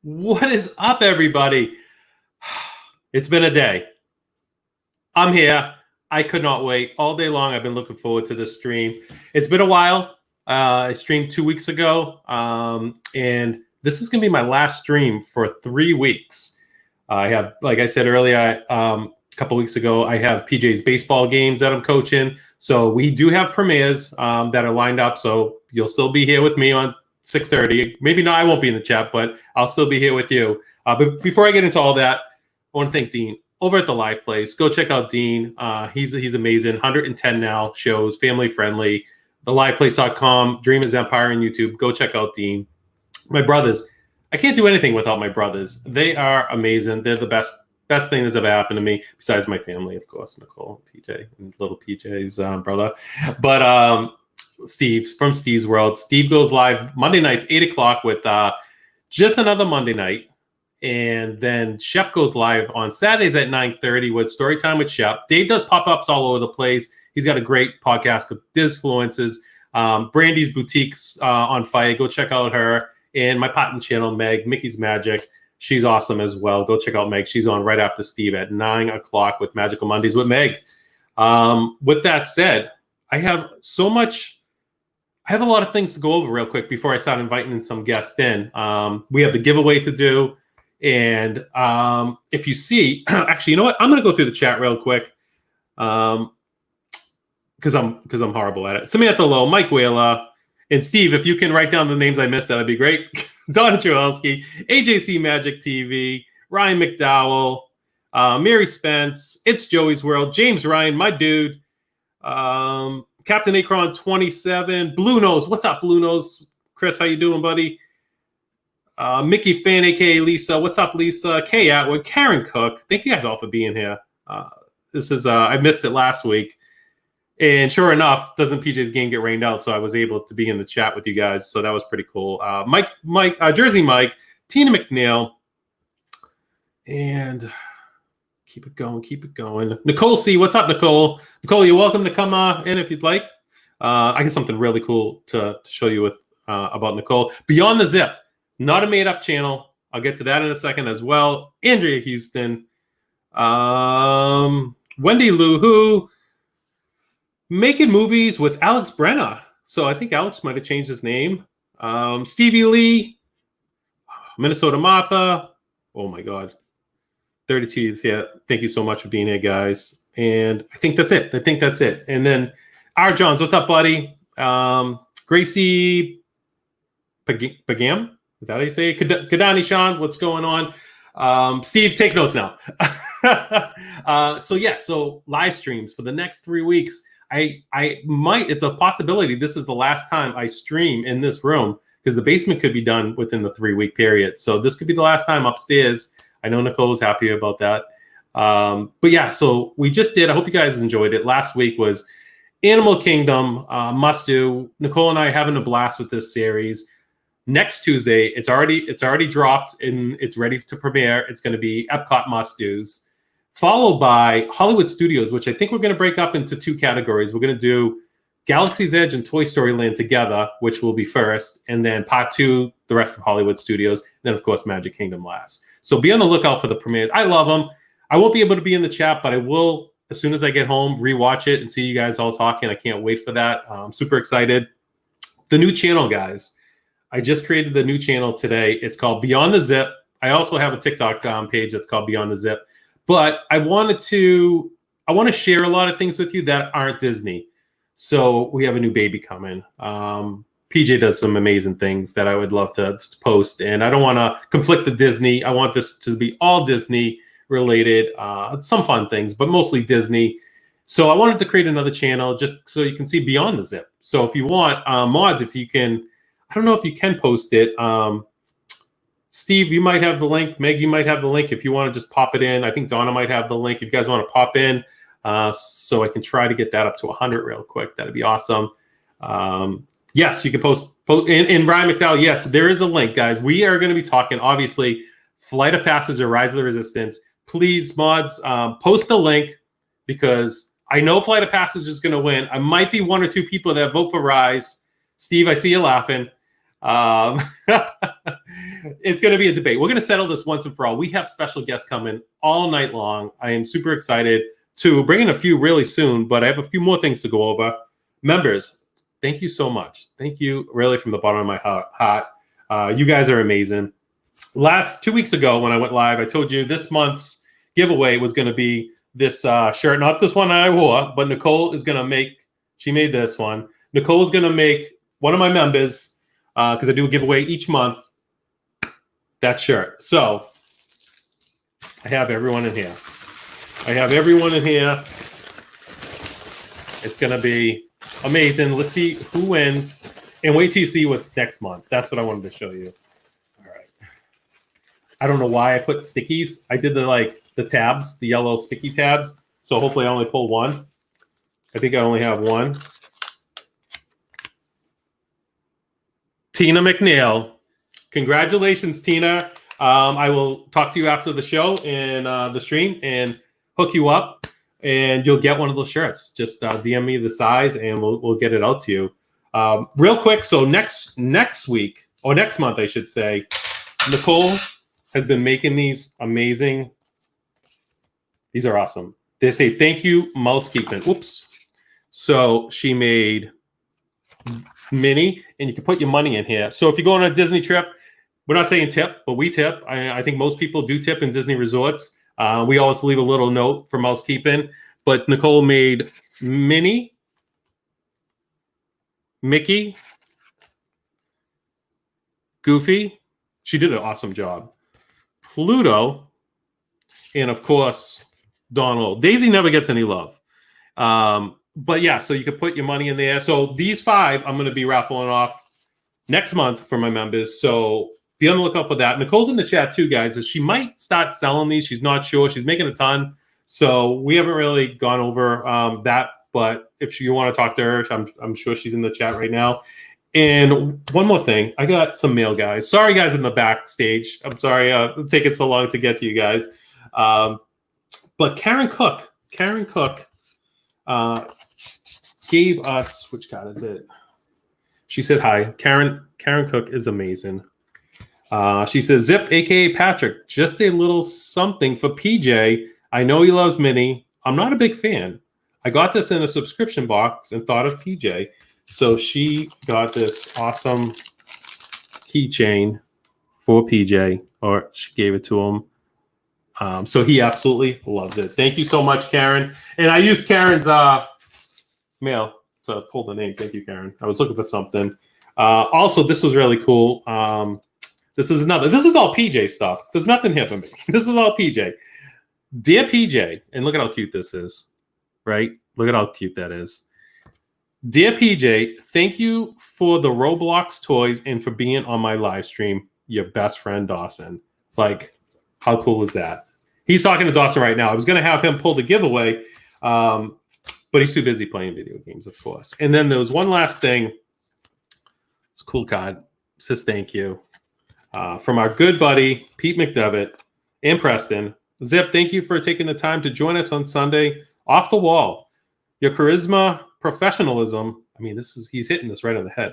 What is up, everybody? It's been a day. I'm here. I could not wait. All day long, I've been looking forward to this stream. It's been a while. I streamed 2 weeks ago, and this is going to be my last stream for 3 weeks. I have, like I said earlier, a couple weeks ago, I have PJ's baseball games that I'm coaching. So we do have premieres that are lined up. So you'll still be here with me on 6:30. Maybe not, I won't be in the chat, but I'll still be here with you. But before I get into all that, I want to thank Dean over at the Live Place. Go check out Dean. He's amazing. 110 now shows, family friendly. TheLivePlace.com, Dream is Empire on YouTube. Go check out Dean. My brothers, I can't do anything without my brothers. They are amazing. They're the best thing that's ever happened to me, besides my family, of course, Nicole, PJ, and little PJ's brother. But Steve from Steve's World. Steve goes live Monday nights, 8 o'clock with just another Monday night. And then Shep goes live on Saturdays at 9:30 with Storytime with Shep. Dave does pop-ups all over the place. He's got a great podcast with Dizfluences. Brandy's Boutiques on fire. Go check out her. And my partner channel, Meg, Mickey's Magic. She's awesome as well. Go check out Meg. She's on right after Steve at 9 o'clock with Magical Mondays with Meg. With that said, I have so much. I have a lot of things to go over real quick before I start inviting some guests in. We have the giveaway to do. And if you see, actually, you know what? I'm going to go through the chat real quick because I'm horrible at it. Samantha Lowe, Mike Whaler, and Steve, if you can write down the names I missed, that'd be great. Donna JAWORSKI, AJC Magic TV, Ryan McDowell, Mary Spence, It's Joey's World, James Ryan, my dude, Captain Akron 27, Blue Nose. What's up, Blue Nose? Chris, how you doing, buddy? MICKEYFAN, aka Lisa. What's up, Lisa? Kay Atwood, Karen Cook. Thank you guys all for being here. This is I missed it last week, and sure enough, doesn't PJ's game get rained out? So I was able to be in the chat with you guys. So that was pretty cool. Mike, Jersey Mike, Tina McNeil, and keep it going, keep it going. Nicole C, what's up, Nicole? Nicole, you're welcome to come in if you'd like. I got something really cool to show you with about Nicole. Beyond the Zip. Not a made-up channel. I'll get to that in a second as well. Andrea Houston. Wendy Lou, who making movies with Alex Brenna. So I think Alex might have changed his name. Stevie Lee. Minnesota Martha. Oh, my God. 32 is here. Thank you so much for being here, guys. And I think that's it. And then R. Johns, what's up, buddy? Gracie Pagam. Is that how you say it? Kadani Sean, what's going on? Steve, take notes now. So live streams for the next 3 weeks. I might, it's a possibility this is the last time I stream in this room because the basement could be done within the 3-week period. So this could be the last time upstairs. I know Nicole's happy about that. But yeah, so we just did. I hope you guys enjoyed it. Last week was Animal Kingdom, must do. Nicole and I are having a blast with this series. Next Tuesday, it's already dropped and it's ready to premiere. It's going to be Epcot must-dos, followed by Hollywood Studios, which I think we're going to break up into 2 categories. We're going to do Galaxy's Edge and Toy Story Land together, which will be first, and then part 2, the rest of Hollywood Studios, and then of course Magic Kingdom last. So be on the lookout for the premieres. I love them. I won't be able to be in the chat, but I will, as soon as I get home, rewatch it and see you guys all talking. I can't wait for that. I'm super excited. The new channel, guys. I just created the new channel today. It's called Beyond the Zip. I also have a TikTok page that's called Beyond the Zip. But I want to share a lot of things with you that aren't Disney. So we have a new baby coming. PJ does some amazing things that I would love to post. And I don't want to conflict the Disney. I want this to be all Disney related. Some fun things, but mostly Disney. So I wanted to create another channel just so you can see Beyond the Zip. So if you want, mods, if you can, I don't know if you can post it. Steve, you might have the link. Meg, you might have the link if you want to just pop it in. I think Donna might have the link if you guys want to pop in. So I can try to get that up to 100 real quick. That'd be awesome. Yes, you can post in Ryan McDowell. Yes, there is a link, guys. We are going to be talking, obviously, Flight of Passage or Rise of the Resistance. Please, mods, post the link because I know Flight of Passage is going to win. I might be 1 or 2 people that vote for Rise. Steve, I see you laughing. It's going to be a debate. We're going to settle this once and for all. We have special guests coming all night long. I am super excited to bring in a few really soon, but I have a few more things to go over. Members, thank you so much. Thank you really from the bottom of my heart. You guys are amazing. 2 weeks ago when I went live, I told you this month's giveaway was going to be this shirt. Not this one I wore, but Nicole is going to make, she made this one. Nicole is going to make one of my members, because I do a giveaway each month, that shirt. So I have everyone in here. It's going to be amazing. Let's see who wins. And wait till you see what's next month. That's what I wanted to show you. All right. I don't know why I put stickies. I did the tabs, the yellow sticky tabs. So hopefully I only pull one. I think I only have one. Tina McNeil. Congratulations, Tina. I will talk to you after the show and the stream and hook you up, and you'll get one of those shirts. Just DM me the size, and we'll get it out to you. Real quick, so next week, or next month, I should say, Nicole has been making these amazing. These are awesome. They say, thank you, mousekeeping. Oops. So she made mini, and you can put your money in here. So if you go on a Disney trip, we're not saying tip, but we tip. I think most people do tip in Disney resorts. We always leave a little note for mousekeeping. But Nicole made Minnie, Mickey, Goofy. She did an awesome job. Pluto, and of course, Donald. Daisy never gets any love. But yeah, so you can put your money in there. So these 5 I'm going to be raffling off next month for my members. So be on the lookout for that. Nicole's in the chat too, guys. She might start selling these. She's not sure. She's making a ton. So we haven't really gone over that. But if you want to talk to her, I'm sure she's in the chat right now. And one more thing. I got some mail, guys. Sorry, guys, in the backstage. I'm sorry it's taking so long to get to you guys. But Karen Cook gave us, which card is it? She said hi. Karen Cook is amazing. She says, Zip, aka Patrick, just a little something for PJ. I know he loves Minnie. I'm not a big fan. I got this in a subscription box and thought of PJ. So she got this awesome keychain for PJ, or she gave it to him. So he absolutely loves it. Thank you so much, Karen. And I used Karen's mail to pull the name. Thank you, Karen. I was looking for something. Also, this was really cool. This is all PJ stuff. There's nothing here for me. This is all PJ. Dear PJ, and look at how cute this is, right? Look at how cute that is. Dear PJ, thank you for the Roblox toys and for being on my live stream. Your best friend, Dawson. Like, how cool is that? He's talking to Dawson right now. I was going to have him pull the giveaway, but he's too busy playing video games, of course. And then there was one last thing. It's a cool card. It says thank you. From our good buddy, Pete McDevitt and Preston. Zip, thank you for taking the time to join us on Sunday. Off the wall. Your charisma, professionalism. I mean, he's hitting this right on the head.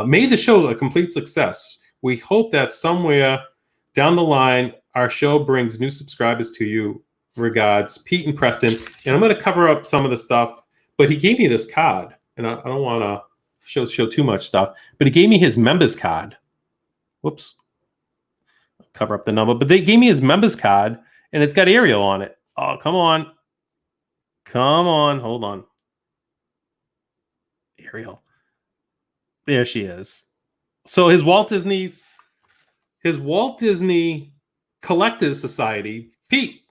Made the show a complete success. We hope that somewhere down the line, our show brings new subscribers to you. Regards, Pete and Preston. And I'm going to cover up some of the stuff, but he gave me this card, and I don't want to show too much stuff, but he gave me his members card. Whoops. Cover up the number, but they gave me his members card, and it's got Ariel on it. Oh, come on. Come on. Hold on. Ariel. There she is. So his Walt Disney Collective Society. Pete,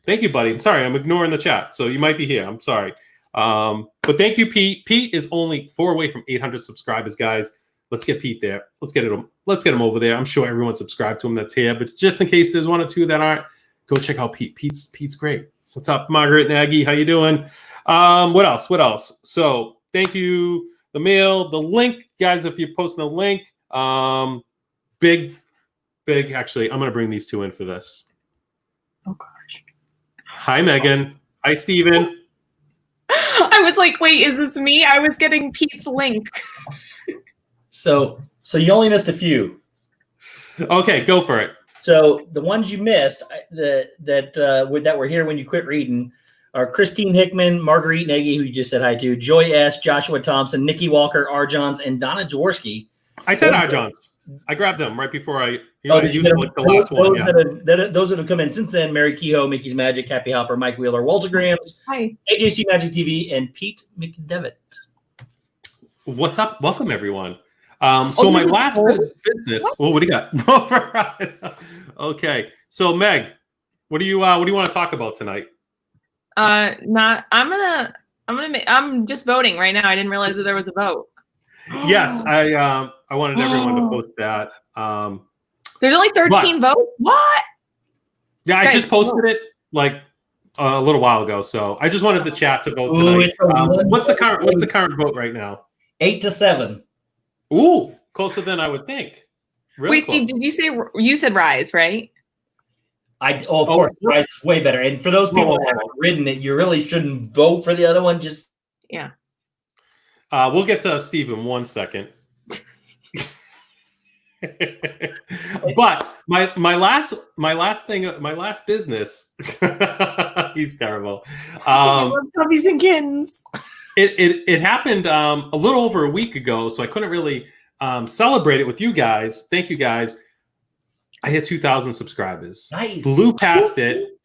thank you, buddy. I'm sorry. I'm ignoring the chat, so you might be here. I'm sorry. But thank you, Pete. Pete is only 4 away from 800 subscribers, guys. Let's get Pete there. Let's get him over there. I'm sure everyone's subscribed to him that's here, but just in case there's 1 or 2 that aren't, go check out Pete. Pete's great. What's up, Margaret and Aggie? How you doing? What else? So thank you. The mail, the link, guys. If you're posting a link, big. Actually, I'm gonna bring these 2 in for this. Oh gosh. Hi, Megan. Hi, Steven. I was like, wait, is this me? I was getting Pete's link. So you only missed a few. Okay, go for it. So the ones you missed that were here when you quit reading are Christine Hickman, Marguerite Nagy, who you just said hi to, Joy S., Joshua Thompson, Nikki Walker, R. Johns, and Donna Jaworski. I said R. Johns. I grabbed them right before I used like the last one. Yeah. Those that have come in since then: Mary Kehoe, Mickey's Magic, Happy Hopper, Mike Wheeler, Walter Grahams, Hi. AJC Magic TV, and Pete McDevitt. What's up? Welcome everyone. So my last business. Well, what do you got? Okay. So Meg, what do you want to talk about tonight? I'm just voting right now. I didn't realize that there was a vote. Yes, I wanted everyone to post that. There's only 13 votes. What? Yeah, I just posted it like a little while ago. So I just wanted the chat to vote tonight. What's the current vote right now? 8-7. Ooh, closer than I would think. Really Wait, Steve, did you said Rise, right? Of course, Rise is way better. And for those people that haven't ridden it, you really shouldn't vote for the other one. Just yeah. We'll get to Steve in 1 second. But my last business. He's terrible. Puppies and kittens. It happened a little over a week ago, so I couldn't really celebrate it with you guys. Thank you guys. I hit 2,000 subscribers. Nice. Blew past it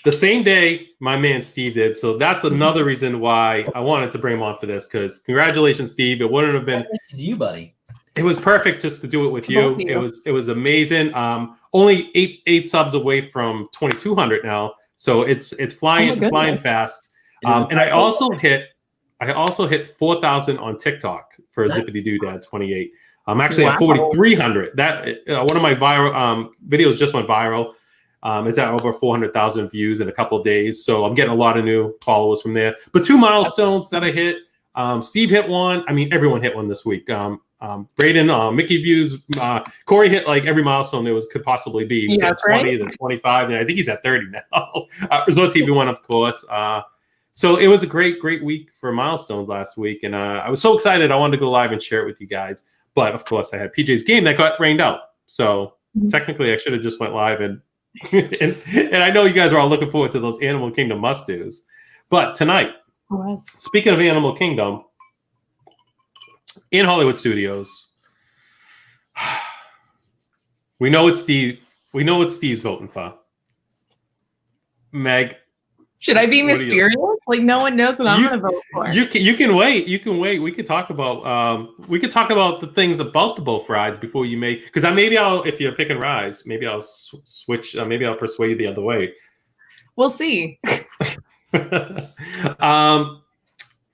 the same day my man Steve did. So that's another reason why I wanted to bring him on for this. Because congratulations, Steve. It wouldn't have been you, buddy. It was perfect just to do it with you. It was amazing. Only eight subs away from 2,200 now, so it's flying fast. And I also hit 4,000 on TikTok for Zippity Doodad 28. I'm actually at 4,300. That one of my viral videos just went viral. It's at over 400,000 views in a couple of days. So I'm getting a lot of new followers from there. But 2 milestones that I hit. Steve hit one. I mean, everyone hit one this week. Braden, Mickey views. Corey hit like every milestone there could possibly be. He was at 20, then 25, and I think he's at 30 now. Resort TV one, of course. So it was a great week for milestones last week, and I was so excited. I wanted to go live and share it with you guys. But of course, I had PJ's game that got rained out. So technically, I should have just went live and and I know you guys are all looking forward to those Animal Kingdom must-dos. But tonight, speaking of Animal Kingdom, in Hollywood Studios, we know it's Steve. We know what Steve's voting for. Meg, should I be mysterious? Like no one knows what I'm going to vote for. You can wait. You can wait. We could talk about the things about the both rides before you make. Because if you're picking Rise, maybe I'll switch. Maybe I'll persuade you the other way. We'll see.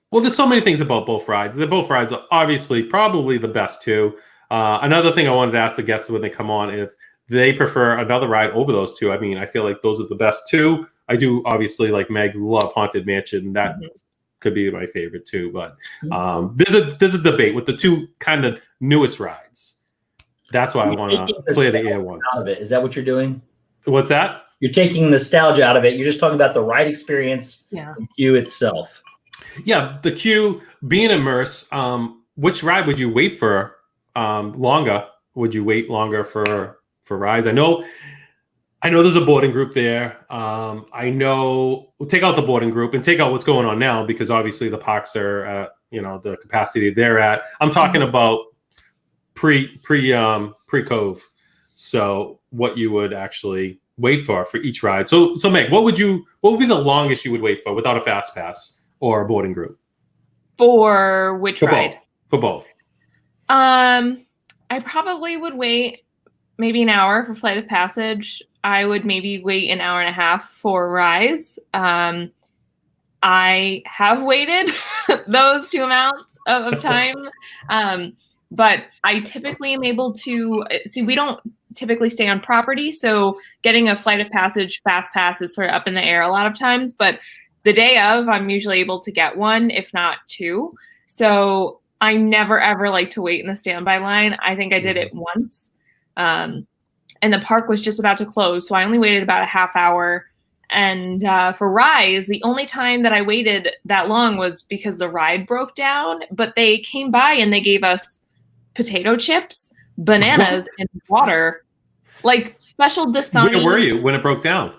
Well, there's so many things about both rides. Both rides are obviously probably the best too. Another thing I wanted to ask the guests when they come on if they prefer another ride over those two. I mean, I feel like those are the best two. I do obviously, like Meg, love Haunted Mansion. That could be my favorite too. But there's a debate with the two kind of newest rides. That's why I want to clear the air once. Out of it. Is that what you're doing? What's that? You're taking nostalgia out of it. You're just talking about the ride experience, the queue itself. Yeah, the queue, being immersed. Which ride would you wait for longer? Would you wait longer for rides? I know there's a boarding group there. I know we'll take out the boarding group and take out what's going on now because obviously the parks are at the capacity they're at. I'm talking about pre-Cove. So what you would actually wait for each ride. So Meg, what would be the longest you would wait for without a fast pass or a boarding group? For which ride? For both. I probably would wait maybe an hour for Flight of Passage. I would maybe wait an hour and a half for Rise. I have waited those two amounts of time. But I typically am able to see, we don't typically stay on property. So getting a Flight of Passage fast pass is sort of up in the air a lot of times, but the day of, I'm usually able to get one, if not two. So I never, ever like to wait in the standby line. I think I did it once. And the park was just about to close. So I only waited about a half hour. And for Rise, the only time that I waited that long was because the ride broke down. But they came by and they gave us potato chips, bananas, and water like special Dasani. Where were you when it broke down?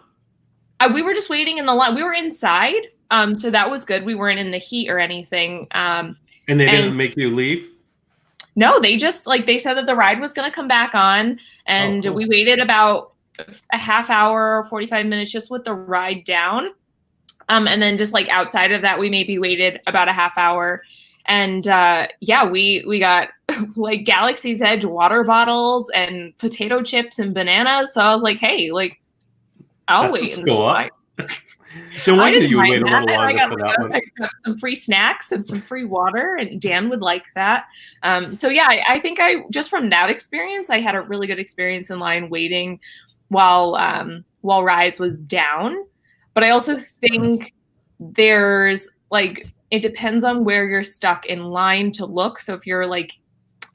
We were just waiting in the line. We were inside, so that was good. We weren't in the heat or anything. And they didn't make you leave? No, they just they said that the ride was going to come back on, and we waited about a half hour, 45 minutes just with the ride down. And then just outside of that, we maybe waited about a half hour. And we got Galaxy's Edge water bottles and potato chips and bananas. So I was like, hey, I'll wait. Go up. No wonder you wait a little longer for that one. I got some free snacks and some free water, and Dan would like that. So yeah, I think just from that experience, I had a really good experience in line waiting while Rise was down. But I also think there's it depends on where you're stuck in line to look. So if you're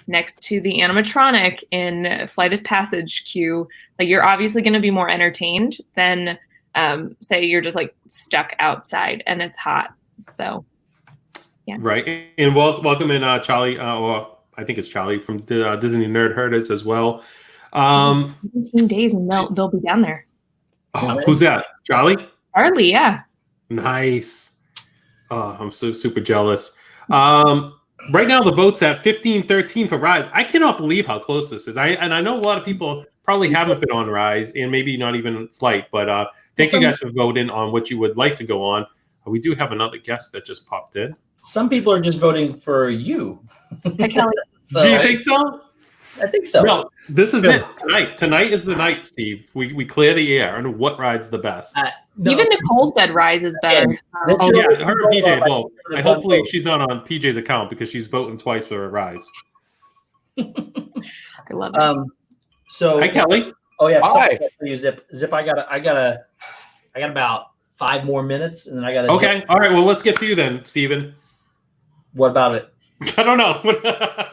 next to the animatronic in Flight of Passage queue, you're obviously going to be more entertained than say you're just stuck outside and it's hot. So yeah. Right. And welcome in Charlie, or I think it's Charlie from Disney Nerd Herders as well. 15 days and they'll be down there. Oh, who's that? Charlie? Charlie, yeah. Nice. Oh, I'm so super jealous. Right now the vote's at 15-13 for Rise. I cannot believe how close this is. I know a lot of people probably haven't been on Rise and maybe not even Flight, but thank you guys for voting on what you would like to go on. We do have another guest that just popped in. Some people are just voting for you. Do you think so? I think so. No, this is it. Tonight is the night, Steve. We clear the air and what ride's the best. No. Even Nicole said Rise is better. Oh yeah, her and PJ both. Hopefully she's not on PJ's account because she's voting twice for a Rise. I love it. So hi Kelly. Oh yeah. Hi. Zip. I got about 5 more minutes, and then I got. Okay. All right. Well, let's get to you then, Steven. What about it? I don't know.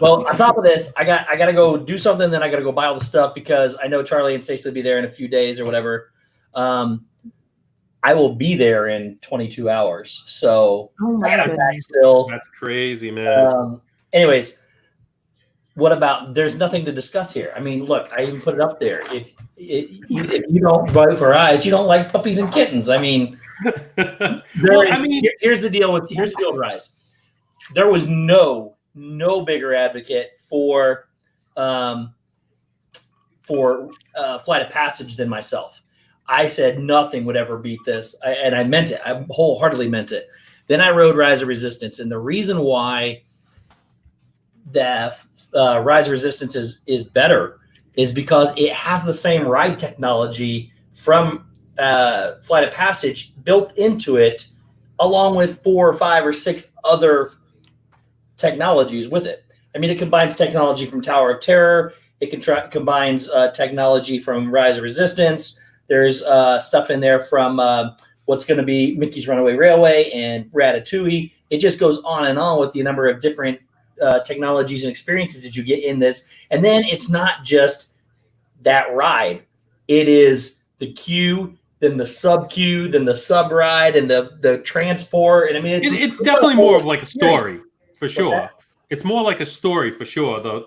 Well, on top of this, I got to go do something. Then I got to go buy all the stuff because I know Charlie and Stacey will be there in a few days or whatever. I will be there in 22 hours. So I got to pack still. That's crazy, man. Anyways, what about? There's nothing to discuss here. I mean, look, I even put it up there. If you don't vote for Eyes, you don't like puppies and kittens. I mean, here's the deal with Rise. There was no bigger advocate for Flight of Passage than myself. I said nothing would ever beat this, and I meant it. I wholeheartedly meant it. Then I rode Rise of Resistance, and the reason why the Rise of Resistance is better is because it has the same ride technology from Flight of Passage built into it, along with 4 or 5 or 6 other technologies with it. I mean, it combines technology from Tower of Terror. It combines technology from Rise of Resistance. There's stuff in there from what's going to be Mickey's Runaway Railway and Ratatouille. It just goes on and on with the number of different technologies and experiences that you get in this. And then it's not just that ride. It is the queue, then the sub-queue, then the sub-ride, and the transport. And I mean, it's definitely more of like a story, for sure. It's more like a story, for sure, the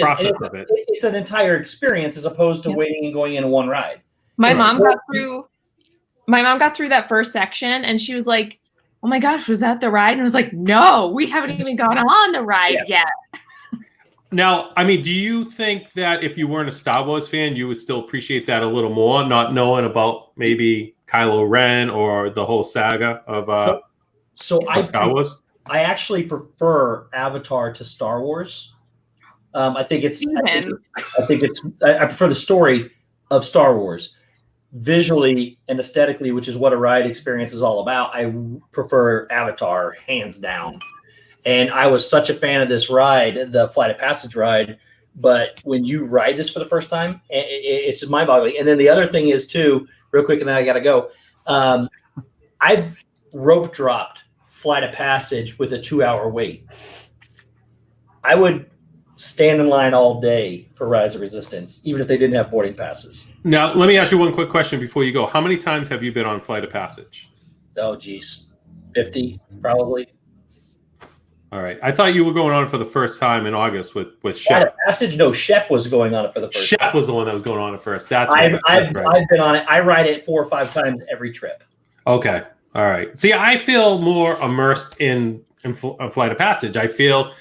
process of it. It's an entire experience as opposed to waiting and going in one ride. My mom got through that first section and she was like, "Oh my gosh, was that the ride?" And I was like, "No, we haven't even gone on the ride yet." Now, I mean, do you think that if you weren't a Star Wars fan, you would still appreciate that a little more, not knowing about maybe Kylo Ren or the whole saga of Star Wars? I actually prefer Avatar to Star Wars. I prefer the story of Star Wars. Visually and aesthetically, which is what a ride experience is all about, I prefer Avatar hands down. And I was such a fan of this ride, the Flight of Passage ride. But when you ride this for the first time, it's mind-boggling. And then the other thing is too, real quick, and then I got to go. I've rope dropped Flight of Passage with a 2-hour wait. I would stand in line all day for Rise of Resistance, even if they didn't have boarding passes. Now, let me ask you one quick question before you go. How many times have you been on Flight of Passage? Oh, geez. 50, probably. All right. I thought you were going on for the first time in August with Shep. Passage? No, Shep was going on it for the first Shep time. was the one that was going on it first. That's I've right. been on it. I ride it 4 or 5 times every trip. Okay. All right. See, I feel more immersed in Flight of Passage. I feel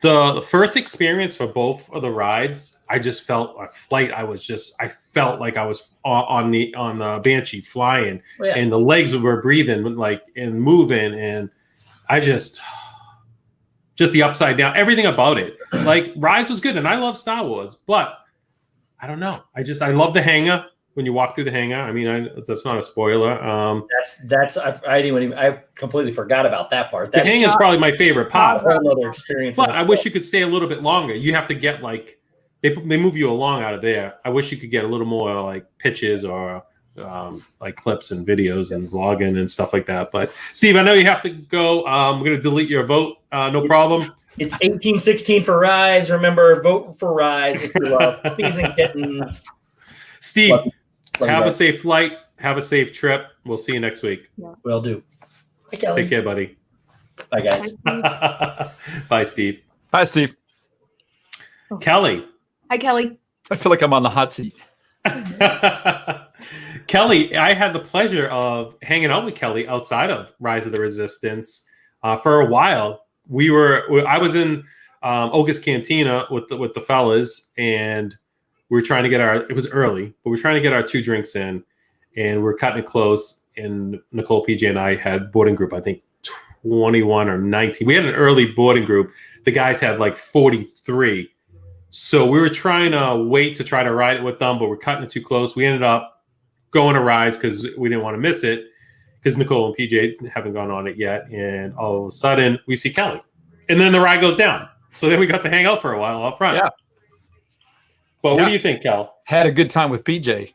the first experience for both of the rides, I just felt a flight. I felt like I was on the Banshee flying, and the legs were breathing and moving, and I just the upside down, everything about it. Like Rise was good, and I love Star Wars, but I don't know. I love the hangar when you walk through the hangar. I mean, that's not a spoiler. I completely forgot about that part. The hangar is probably my favorite part. A whole other experience. But I wish you could stay a little bit longer. You have to get they move you along out of there. I wish you could get a little more like pitches or like clips and videos and vlogging and stuff like that. But Steve, I know you have to go. I'm going to delete your vote. No problem. It's 1816 for Rise. Remember, vote for Rise if you love puppies and kittens. Steve, have a safe flight. Have a safe trip. We'll see you next week. Yeah. Will do. Bye, Kelly. Take care, buddy. Bye, guys. Bye, Steve. Bye, Steve. Kelly. Hi, Kelly. I feel like I'm on the hot seat. Kelly, I had the pleasure of hanging out with Kelly outside of Rise of the Resistance for a while. I was in Oga's Cantina with the fellas, and we were trying to get it was early, but we were trying to get our 2 drinks in, and we're cutting it close. And Nicole, PJ, and I had boarding group, I think 21 or 19. We had an early boarding group. The guys had like 43. So we were trying to wait to try to ride it with them, but we're cutting it too close. We ended up going to Rise because we didn't want to miss it, because Nicole and PJ haven't gone on it yet. And all of a sudden we see Kelly, and then the ride goes down. So then we got to hang out for a while up front. Yeah. But what do you think, Kel? Had a good time with PJ.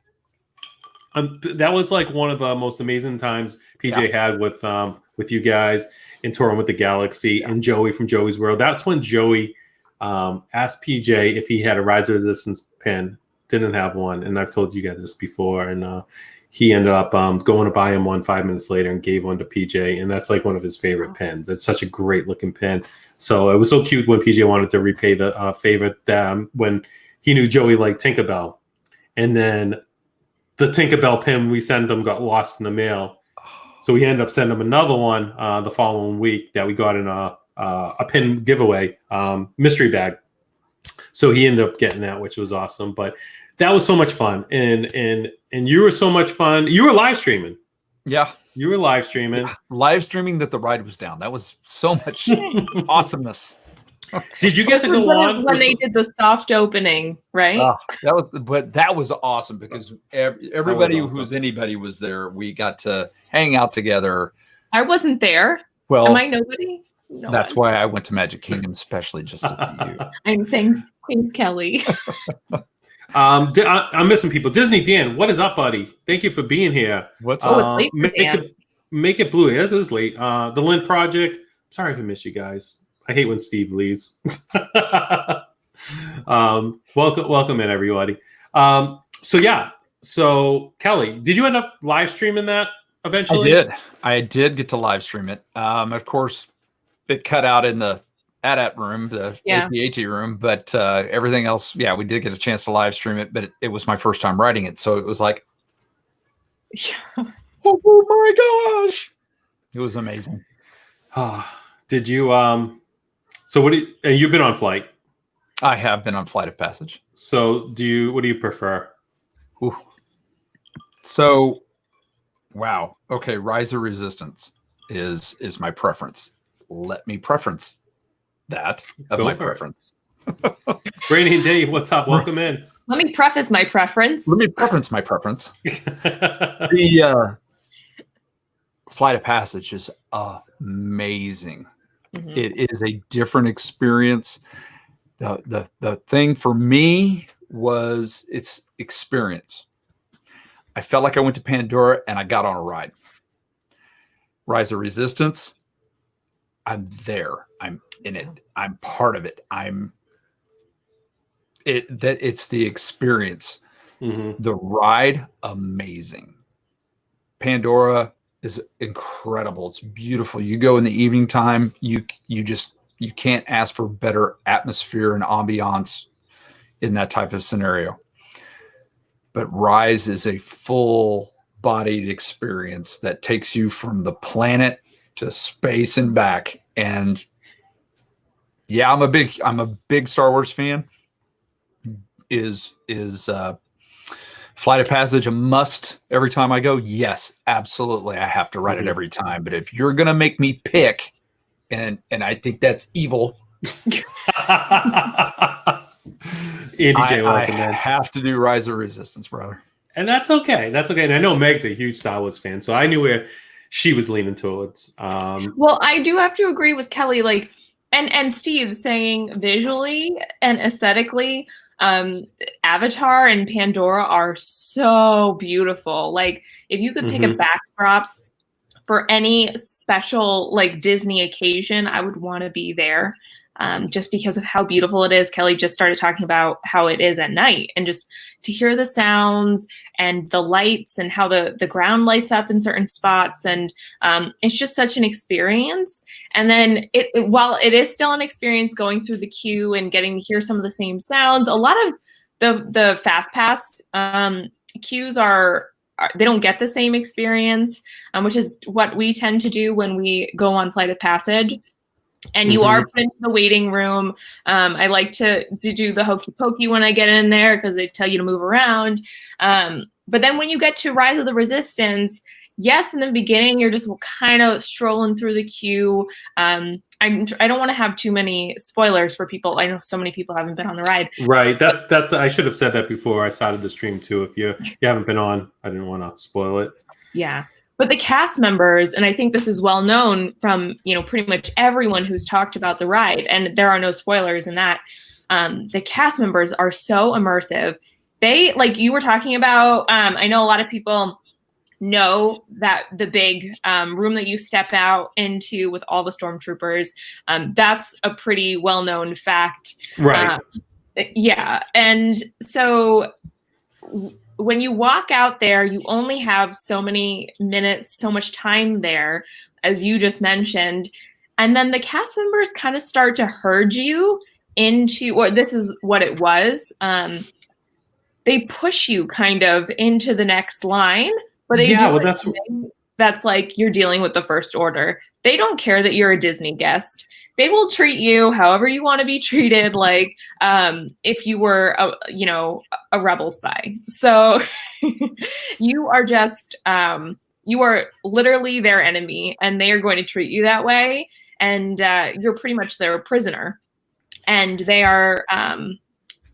That was like one of the most amazing times PJ had with you guys in touring with the Galaxy and Joey from Joey's World. That's when Joey asked PJ if he had a Rise of Resistance pin. Didn't have one, and I've told you guys this before. And he ended up going to buy him one 5 minutes later and gave one to PJ, and that's like one of his favorite pins. It's such a great looking pin. So it was so cute when PJ wanted to repay the favor when he knew Joey liked Tinkerbell, and then the Tinkerbell pin we sent him got lost in the mail. So we ended up sending him another one the following week that we got in a pin giveaway mystery bag. So he ended up getting that, which was awesome. But that was so much fun, and you were so much fun. You were live streaming. Yeah, you were live streaming. Live streaming that the ride was down. That was so much awesomeness. Did you get to go on when they did the soft opening, right? That was awesome, because everybody who's anybody was there. We got to hang out together. I wasn't there. Well, am I nobody? No, that's why I went to Magic Kingdom especially just to see you. And thanks, Kelly. I'm missing people. Disney Dan, what is up, buddy? Thank you for being here. What's up? It's late make it blue. This is late. The LYNN Project. Sorry if I missed you guys. I hate when Steve leaves. Welcome in, everybody. So Kelly, did you end up live streaming that eventually? I did get to live stream it. Of course, it cut out in the AT room, the AT room, but everything else, we did get a chance to live stream it, but it was my first time writing it. So it was like, oh my gosh, it was amazing. Did you, so you've been on Flight? I have been on Flight of Passage. So what do you prefer? Ooh. So, wow. Okay. Rise of Resistance is my preference. Let me preference that of my preference. Brandy Dave, what's up? Welcome in. Let me preface my preference. Let me preference my preference. The Flight of Passage is amazing. Mm-hmm. It is a different experience. The thing for me was its experience. I felt like I went to Pandora and I got on a ride. Rise of Resistance, I'm there. I'm in it. I'm part of it. It's the experience. Mm-hmm. The ride, amazing. Pandora, is incredible. It's beautiful. You go in the evening time, you can't ask for better atmosphere and ambiance in that type of scenario. But Rise is a full-bodied experience that takes you from the planet to space and back. And yeah, I'm a big Star Wars fan. Is Flight of Passage a must every time I go? Yes, absolutely. I have to ride it every time. But if you're gonna make me pick, and I think that's evil, Andy J. I have to do Rise of Resistance, brother. And that's okay. That's okay. And I know Meg's a huge Star Wars fan, so I knew where she was leaning towards. Well, I do have to agree with Kelly, like, and Steve saying visually and aesthetically, Avatar and Pandora are so beautiful. Like, if you could pick a backdrop for any special like Disney occasion, I would want to be there. Just because of how beautiful it is. Kelly just started talking about how it is at night, and just to hear the sounds and the lights and how the ground lights up in certain spots. And it's just such an experience. And then while it is still an experience going through the queue and getting to hear some of the same sounds, a lot of the fast pass queues they don't get the same experience, which is what we tend to do when we go on Flight of Passage. And you are put into the waiting room. I like to do the hokey pokey when I get in there because they tell you to move around. But then when you get to Rise of the Resistance, yes, in the beginning, you're just kind of strolling through the queue. I don't want to have too many spoilers for people. I know so many people haven't been on the ride. Right. That's. I should have said that before I started the stream too. If you haven't been on, I didn't want to spoil it. Yeah. But the cast members, and I think this is well known from, pretty much everyone who's talked about the ride, and there are no spoilers in that, the cast members are so immersive. They, like you were talking about, I know a lot of people know that the big room that you step out into with all the stormtroopers, that's a pretty well-known fact. Right. Yeah. And so when you walk out there, you only have so many minutes, so much time there, as you just mentioned. And then the cast members kind of start to herd you into, or this is what it was. They push you kind of into the next line, but they that's like you're dealing with the First Order. They don't care that you're a Disney guest. They will treat you however you want to be treated, like if you were, a rebel spy. So you are just, you are literally their enemy, and they are going to treat you that way. And you're pretty much their prisoner. And they are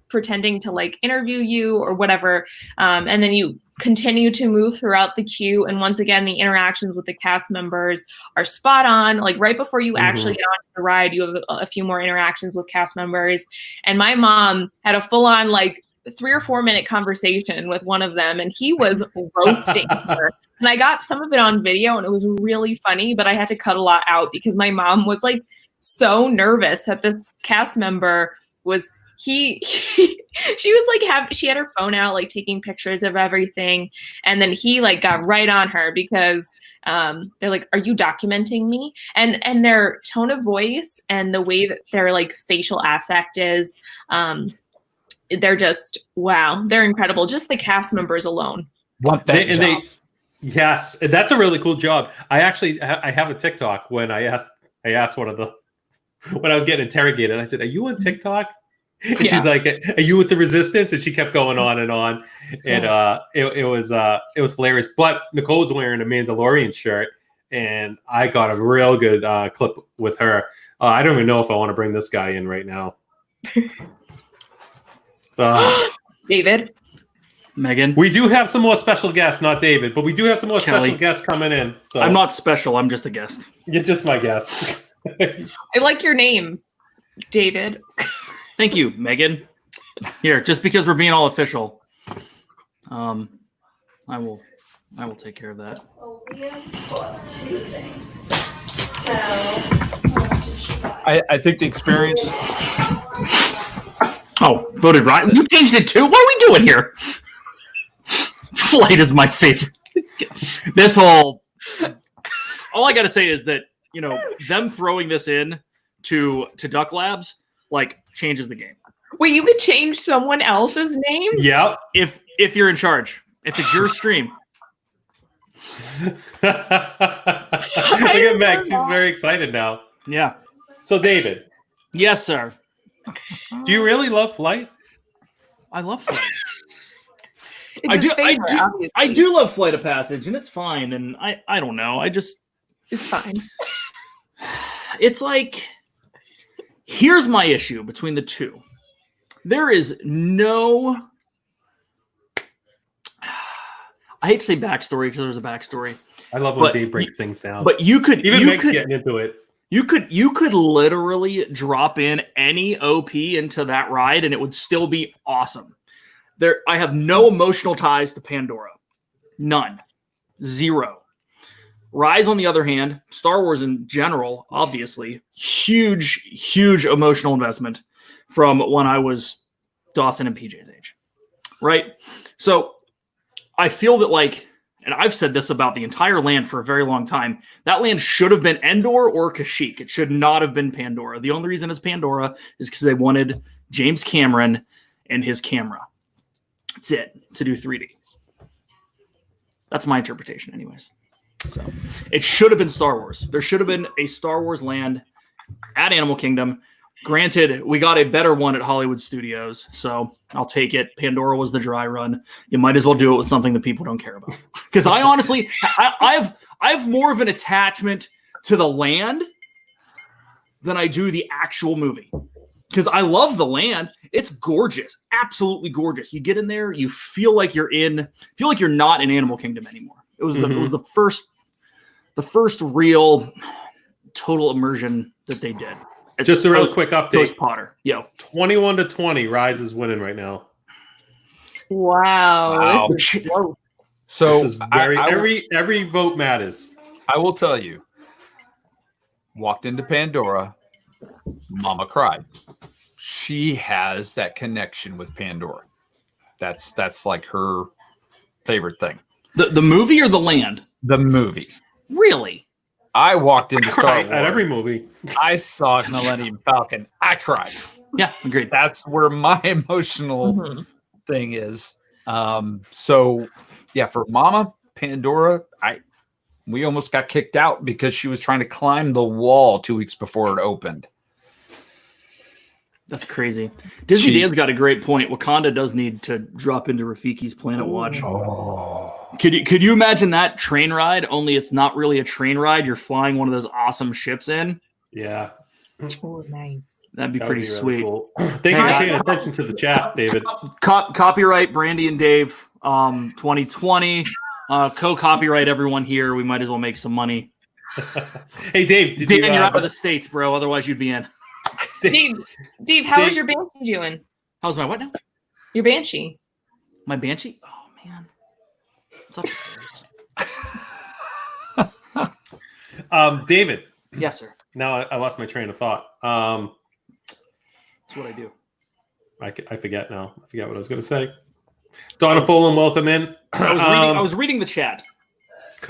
pretending to like interview you or whatever. And then you continue to move throughout the queue. And once again, the interactions with the cast members are spot on. Like right before you actually get on the ride, you have a few more interactions with cast members. And my mom had a full on like 3 or 4 minute conversation with one of them, and he was roasting her. And I got some of it on video, and it was really funny, but I had to cut a lot out because my mom was like so nervous that this cast member was she was like she had her phone out like taking pictures of everything, and then he like got right on her because they're like, are you documenting me? And their tone of voice and the way that their like facial affect is, they're just wow, they're incredible. Just the cast members alone. Yes, that's a really cool job. I have a TikTok when I asked one of the when I was getting interrogated. I said, "Are you on TikTok?" And she's like, "Are you with the Resistance?" And she kept going on and on, and it was hilarious. But Nicole was wearing a Mandalorian shirt, and I got a real good clip with her. I don't even know if I want to bring this guy in right now. David, Megan, we do have some more special guests, not David, but we do have some more special guests coming in. So. I'm not special. I'm just a guest. You're just my guest. I like your name, David. Thank you, Megan. Here, just because we're being all official, I will take care of that. Well, we have got 2 things. So, I think the experience is... Oh, voted right. You changed it too. What are we doing here? Flight is my favorite. This whole all I got to say is that, you know, them throwing this in to Duck Labs, like, changes the game. Wait, you could change someone else's name? Yep. If you're in charge, if it's your stream. Look at Meg. She's very excited now. Yeah. So, David. Yes, sir. Do you really love Flight? I love Flight. It's I his do, favorite, obviously. I do love Flight of Passage, and it's fine. And I don't know. It's fine. It's like, here's my issue between the two. There is no, I hate to say backstory because there's a backstory. I love when Dave breaks things down. But you could Meg's getting into it. You could literally drop in any OP into that ride and it would still be awesome. I have no emotional ties to Pandora. None. Zero. Rise, on the other hand, Star Wars in general, obviously, huge emotional investment from when I was Dawson and PJ's age. Right? So I feel that, like, and I've said this about the entire land for a very long time, that land should have been Endor or Kashyyyk. It should not have been Pandora. The only reason it's Pandora is because they wanted James Cameron and his camera. That's it, to do 3D. That's my interpretation anyways. So it should have been Star Wars. There should have been a Star Wars land at Animal Kingdom. Granted, we got a better one at Hollywood Studios, so I'll take it. Pandora was the dry run. You might as well do it with something that people don't care about. Because I honestly, I have more of an attachment to the land than I do the actual movie. Because I love the land. It's gorgeous. Absolutely gorgeous. You get in there, you feel like you're not in Animal Kingdom anymore. It was the first real total immersion that they did. Just a real quick update. Post Potter. Yo. 21-20. Rise is winning right now. Wow. This is close. So this is every vote matters. I will tell you. Walked into Pandora. Mama cried. She has that connection with Pandora. That's like her favorite thing. The movie or the land? The movie. Really? I walked into Star Wars. At every movie. I saw Millennium Falcon. I cried. Yeah, agreed. That's where my emotional thing is. So yeah, for Mama, Pandora, we almost got kicked out because she was trying to climb the wall 2 weeks before it opened. That's crazy. Disney Dan's got a great point. Wakanda does need to drop into Rafiki's Planet Watch. Oh. Could you imagine that train ride? Only it's not really a train ride. You're flying one of those awesome ships in. Yeah. Oh, nice. That'd be pretty sweet. Cool. Thank you for paying attention to the chat, David. Copyright Brandy and Dave 2020. Co-copyright everyone here. We might as well make some money. Hey, Dave. Dan, you're out of the States, bro. Otherwise, you'd be in. Dave, how is your Banshee doing? How's my what now? Your Banshee. My Banshee? Oh, man. It's upstairs. David. Yes, sir. Now I lost my train of thought. That's what I do. I forget now. I forget what I was going to say. Donna Fulham, welcome in. I was reading the chat.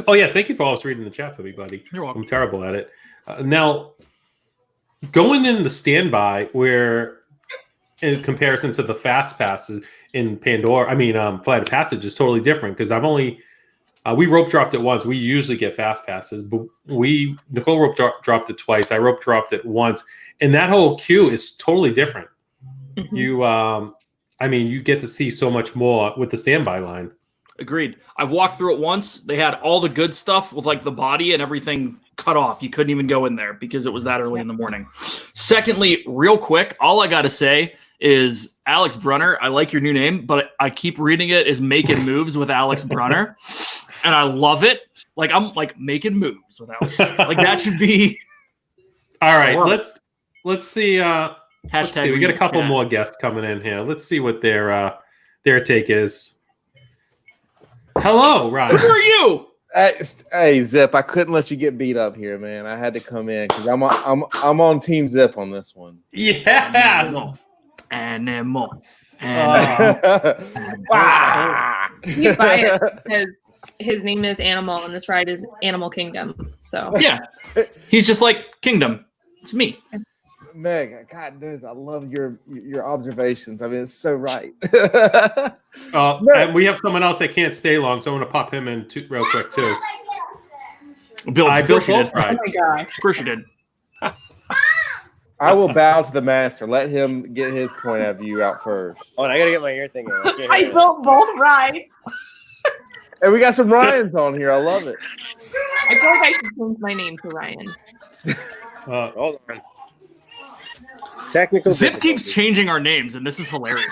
Oh, yeah. Thank you for always reading the chat for me, buddy. You're welcome. I'm terrible at it. Now, going in the standby, where in comparison to the fast passes in Pandora, Flight of Passage is totally different because I've only we rope dropped it once. We usually get fast passes, but Nicole rope dropped it twice. I rope dropped it once, and that whole queue is totally different. Mm-hmm. You get to see so much more with the standby line. Agreed. I've walked through it once. They had all the good stuff with like the body and everything cut off. You couldn't even go in there because it was that early in the morning. Secondly, real quick, all I got to say is Alex Brunner. I like your new name, but I keep reading it as Making Moves with Alex Brunner. And I love it. Like I'm like making moves with Alex Brunner. Like that should be. All right. Let's see. Hashtag. See. We got a couple more guests coming in here. Let's see what their take is. Hello, Ryan. Who are you? Hey, Zip, I couldn't let you get beat up here, man. I had to come in because I'm on Team Zip on this one. Yes. Animal. He's biased because his name is Animal, and this ride is Animal Kingdom. So Yeah, he's just like Kingdom. It's me. Meg, God knows I love your observations. I mean, it's so right. And we have someone else that can't stay long, so I'm going to pop him in real quick too. I built both rides. oh my gosh. Of course you did. I will bow to the master. Let him get his point of view out first. Oh, and I gotta get my ear thing in. I can't I hear it. built both rides. And we got some Ryans on here. I love it. I feel like I should change my name to Ryan. Hold on. Technical. Zip keeps difficulties. changing our names, and this is hilarious.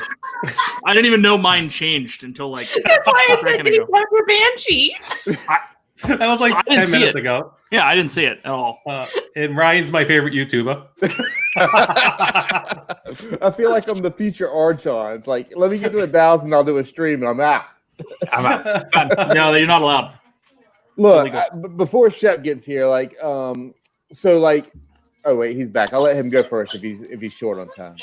I didn't even know mine changed until like That's why I a said second to be ago. Pepper Banshee. That was like I didn't 10 see minutes it. ago. Yeah, I didn't see it at all. And Ryan's my favorite YouTuber. I feel like I'm the future Archon. It's like, let me get to 1,000, I'll do a stream, and I'm out. I'm out. No, you're not allowed. Look, illegal. before Shep gets here, like, so like, oh wait, he's back. I'll let him go first if he's short on time.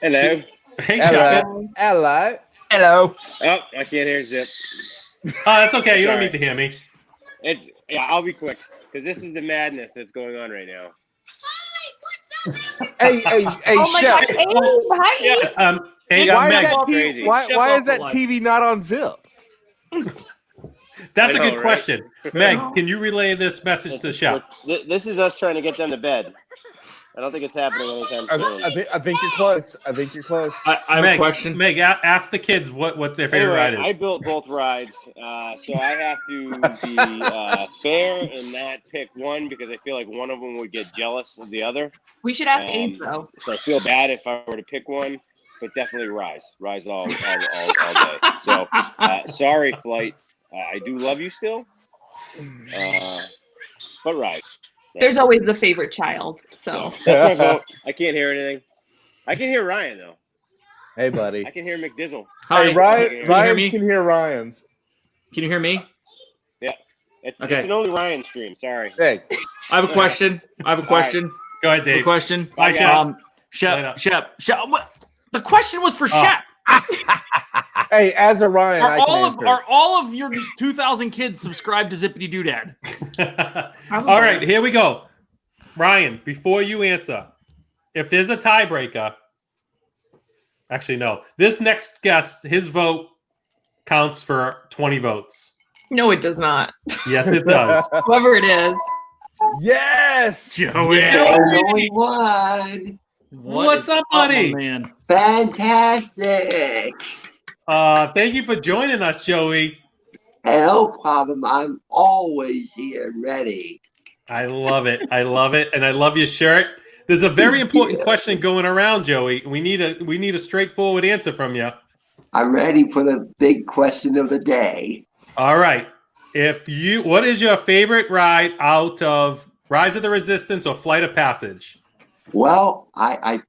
Hello. Hey, Shep. Hello. Hello. Oh, I can't hear Zip. That's okay. You don't Sorry. need to hear me. I'll be quick because this is the madness that's going on right now. Hey, Oh my Shep. gosh, Abe, hi, Abe. Yes. Hey, Why is Meg. that Crazy. TV? Why Shep is off that the line. TV not on Zip? That's I a know, good right? question. Meg, can you relay this message to Shep? This is us trying to get them to bed. I don't think it's happening anytime soon. I think you're close. I think you're close. I have Meg, a question. Meg, ask the kids what their favorite Anyway, ride I is. built both rides, so I have to be fair and not pick one because I feel like one of them would get jealous of the other. We should ask Abe though. So I feel bad if I were to pick one, but definitely Rise all day. So sorry, Flight. I do love you still, but Rise. There's always the favorite child. So That's my vote. I can't hear anything. I can hear Ryan though. Hey, buddy. I can hear McDizzle. Hi. Hey, Ryan. Can you hear Ryan me? can hear Ryan's. Can you hear me? It's Okay. an only Ryan stream. Sorry. Hey. I have a question. Go ahead, I have a Dave. question. Bye, Shep. Shep. Later. Shep. What? The question was for Shep. Hey, as a Ryan, I can answer. Are all of your 2,000 kids subscribed to Zippity Doodad? All right, here we go. Ryan, before you answer, if there's a tiebreaker, actually, no. This next guest, his vote counts for 20 votes. no, it does not. Yes, it does. Whoever it is. Yes. Joey. Only one. What's up, buddy? Man. Fantastic. Thank you for joining us, Joey. No problem. I'm always here and ready. I love it. I love it, and I love your shirt. There's a very important question going around, Joey. We need a straightforward answer from you. I'm ready for the big question of the day. All right. What is your favorite ride out of Rise of the Resistance or Flight of Passage? Well, I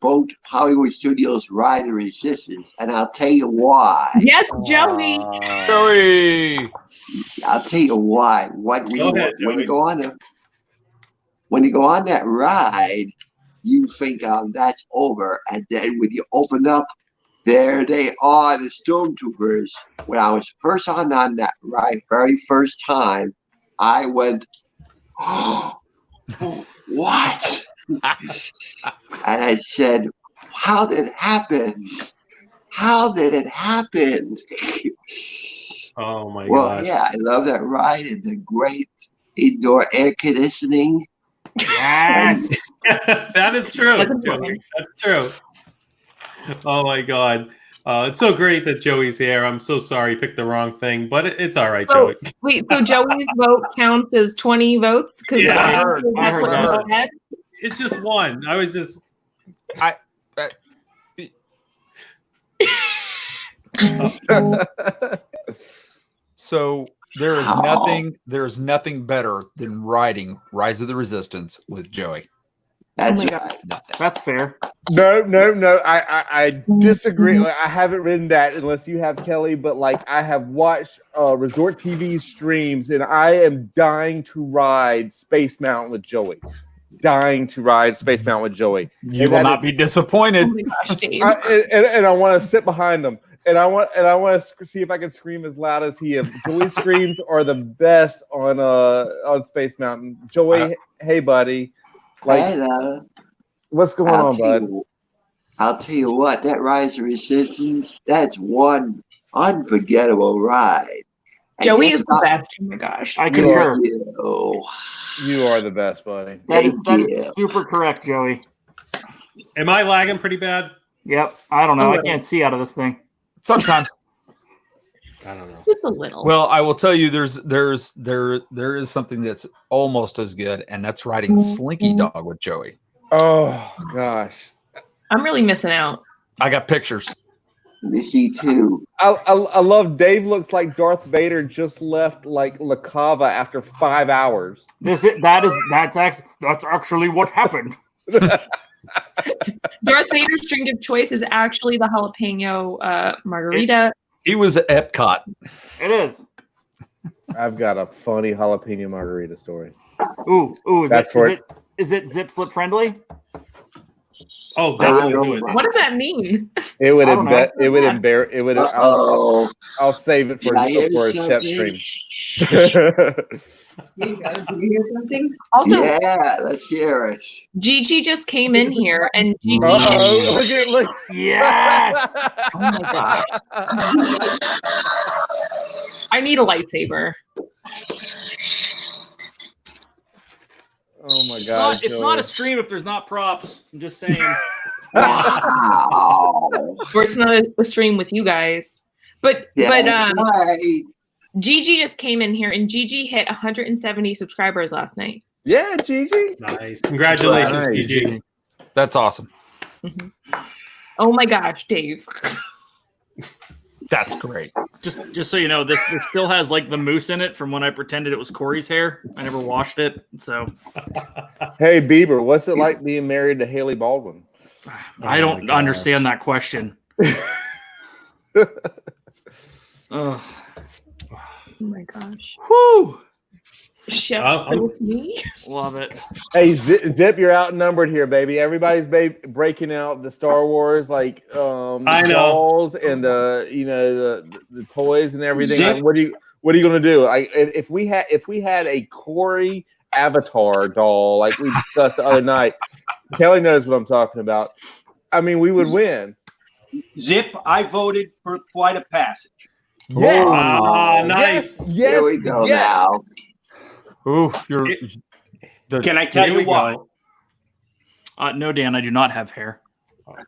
vote Hollywood Studios Ride of Resistance, and I'll tell you why. Yes, Joey. Joey. I'll tell you why. When you go on that ride, you think that's over, and then when you open up, there they are, the stormtroopers. When I was first on that ride, very first time, I went, oh, what? And I said, how did it happen? How did it happen? Oh my Well, gosh. yeah, I love that ride and the great indoor air conditioning. Yes. That is true. That's Joey. important. That's true. Oh my God. It's so great that Joey's here. I'm so sorry he picked the wrong thing, but it's all right, So, Joey. wait, so Joey's vote counts as 20 votes? Because Yeah, I heard that. It's just one. I was just So there is Ow. nothing better than riding Rise of the Resistance with Joey. That's my God. right. Nothing. That's fair. No. I disagree. Like, I haven't ridden that unless you have, Kelly. But like, I have watched Resort TV streams, and I am dying to ride Space Mountain with Joey. Dying to ride Space Mountain with Joey. You will not be disappointed. Oh my gosh, Dave. And I want to sit behind them. And I want to see if I can scream as loud as he is. Joey's screams are the best on Space Mountain. Joey, hey buddy, like, Hello. what's going on, bud? I'll tell you what, that Rise of Resistance, that's one unforgettable ride. And Joey guess is the what? best. Oh my gosh. I concur. You are the best, buddy. That is you. super correct, Joey. Am I lagging pretty bad? Yep. I don't know. A I little. can't see out of this thing. Sometimes. I don't know. Just a little. Well, I will tell you, there is something that's almost as good, and that's riding Slinky Dog with Joey. Oh gosh, I'm really missing out. I got pictures. Me see too. I love Dave. Looks like Darth Vader just left like La Cava after 5 hours. That's actually what happened. Darth Vader's drink of choice is actually the jalapeno margarita. He was at Epcot. It is. I've got a funny jalapeno margarita story. Ooh, That's is it zip slip friendly? Oh, definitely do it. What does that mean? It would I don't know. embarrass. It would embarrass. It would. I'll save it for Did I hear a Shep something? stream. You hear something? Also, Yeah, let's hear it. Gigi just came in here, and Gigi. Uh-oh, look. Yes. Oh my gosh! I need a lightsaber. Oh my god! It's not a stream if there's not props. I'm just saying. Wow. Or it's not a stream with you guys. But Right. Gigi just came in here, and Gigi hit 170 subscribers last night. Yeah, Gigi. Nice. Congratulations, Nice. Gigi. That's awesome. Oh my gosh, Dave! That's great. Just so you know, this still has like the mousse in it from when I pretended it was Corey's hair. I never washed it, so Hey Bieber, what's it like being married to Haley Baldwin? I don't understand that question. Ugh. Oh my gosh! Whoo! Shep, I'm- that was me. Love it. Hey Zip, you're outnumbered here, baby. Everybody's breaking out the Star Wars like I know. dolls and the toys and everything. Zip. Like, what are you gonna do? If we had a Corey Avatar doll like we discussed the other night, Kelly knows what I'm talking about. I mean, we would win. Zip, I voted for Flight of Passage. Yes. Ah, nice. Yes. Here we go yes. now. Ooh, Can I tell Here you we why? go. No, Dan, I do not have hair. Hold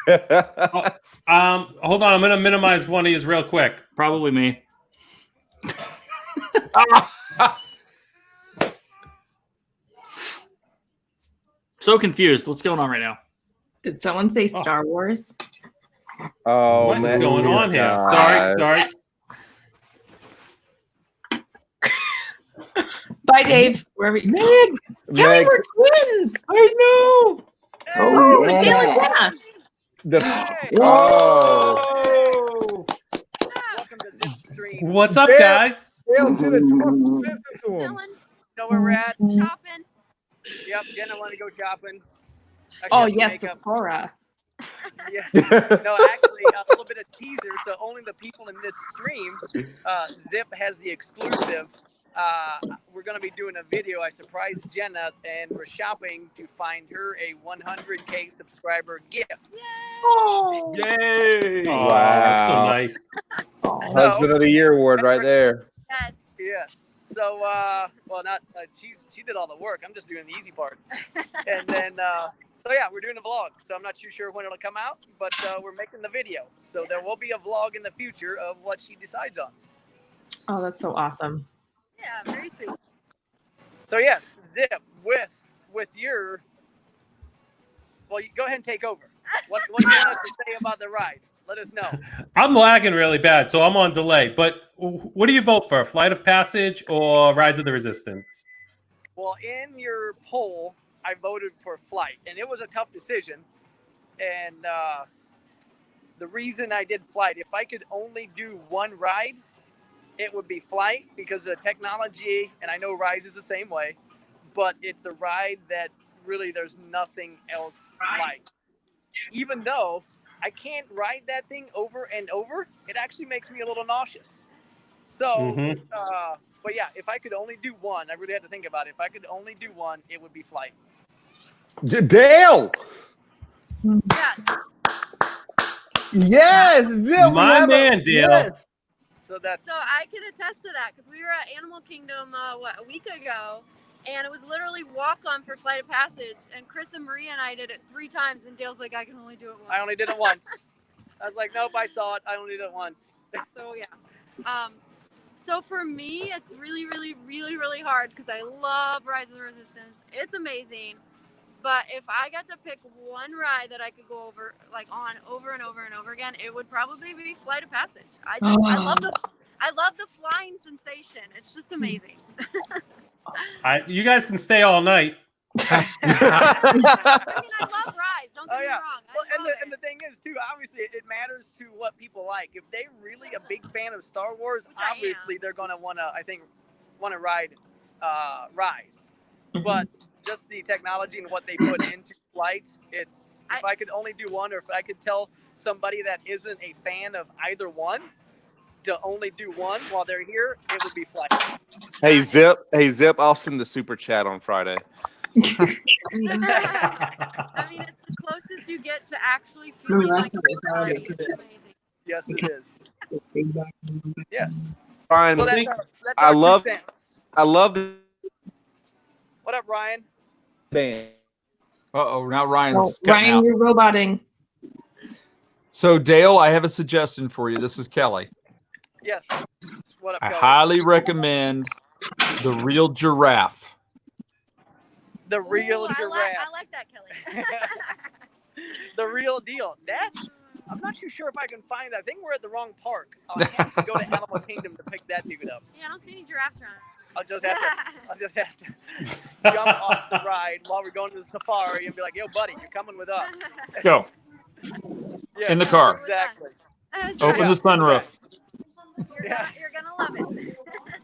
on. I'm going to minimize one of these real quick. Probably me. So confused. What's going on right now? Did someone say Star Wars? Oh What is man, going on here? God. Sorry. Bye, Dave. Wherever you Kelly, Meg, we're twins. I know. Oh, Kelly, yeah. yeah. Oh. Welcome to Zip Stream. What's up, Yeah. guys? Dale should have talked sense into him. Know where we're at? Shopping. Yep, Jenna want to go shopping. I Oh got some yes, makeup. Sephora. Yeah. No, actually, a little bit of teaser. So only the people in this stream, Zip has the exclusive. We're going to be doing a video. I surprised Jenna, and we're shopping to find her a 100K subscriber gift. Oh. Yay! Oh, that's so Wow. nice. Husband of the Year award right there. Yes. Yeah. So, well, not she did all the work. I'm just doing the easy part. And then, so yeah, we're doing a vlog. So I'm not too sure when it'll come out, but we're making the video. So there will be a vlog in the future of what she decides on. Oh, that's so awesome. Yeah, very sweet. So yes, Zip, with your, well, you go ahead and take over. What do you want us to say about the ride? Let us know. I'm lagging really bad, so I'm on delay. But what do you vote for? Flight of Passage or Rise of the Resistance? Well, in your poll, I voted for Flight, and it was a tough decision. And the reason I did Flight, if I could only do one ride, it would be Flight because of the technology, and I know Rise is the same way, but it's a ride that really there's nothing else like. Even though I can't ride that thing over and over. It actually makes me a little nauseous. So, but yeah, if I could only do one, I really had to think about it. If I could only do one, it would be flight. Dale. Yes. Yes, Zip, My man, Dale. Yes. So that's So I can attest to that because we were at Animal Kingdom a week ago, and it was literally walk-on for Flight of Passage. And Chris and Maria and I did it 3 times, and Dale's like, I can only do it once. I only did it once. I was like, nope, I saw it. I only did it once. So yeah. So for me, it's really, really, really, really hard because I love Rise of the Resistance. It's amazing. But if I got to pick one ride that I could go over and over again, it would probably be Flight of Passage. I love the flying sensation. It's just amazing. You guys can stay all night. I mean, I love rides. Don't get me wrong. Well, and the thing is, too, obviously, it matters to what people like. If they're really a big fan of Star Wars, obviously, they're going to want to ride Rise. But just the technology and what they put into flight, if I could only do one, or if I could tell somebody that isn't a fan of either one to only do one while they're here, it would be flight. Hey Zip, I'll send the super chat on Friday. I mean, it's the closest you get to actually feeling like yes, it is. Yes, it is. Yes. Fine. So that's our 2 cents. I love the What up, Ryan? band. Now Ryan's cutting Ryan, out. you're roboting. So Dale, I have a suggestion for you. This is Kelly. Yes. What up, I Kelly? highly recommend the real giraffe. The real giraffe. I like that, Kelly. The real deal. I'm not too sure if I can find that. I think we're at the wrong park. I'll have to go to Animal Kingdom to pick that dude up. Yeah, I don't see any giraffes around. I'll just have to jump off the ride while we're going to the safari and be like, yo, buddy, you're coming with us. Let's go. Yeah, In the car. Exactly. Open the sunroof. You're gonna love it.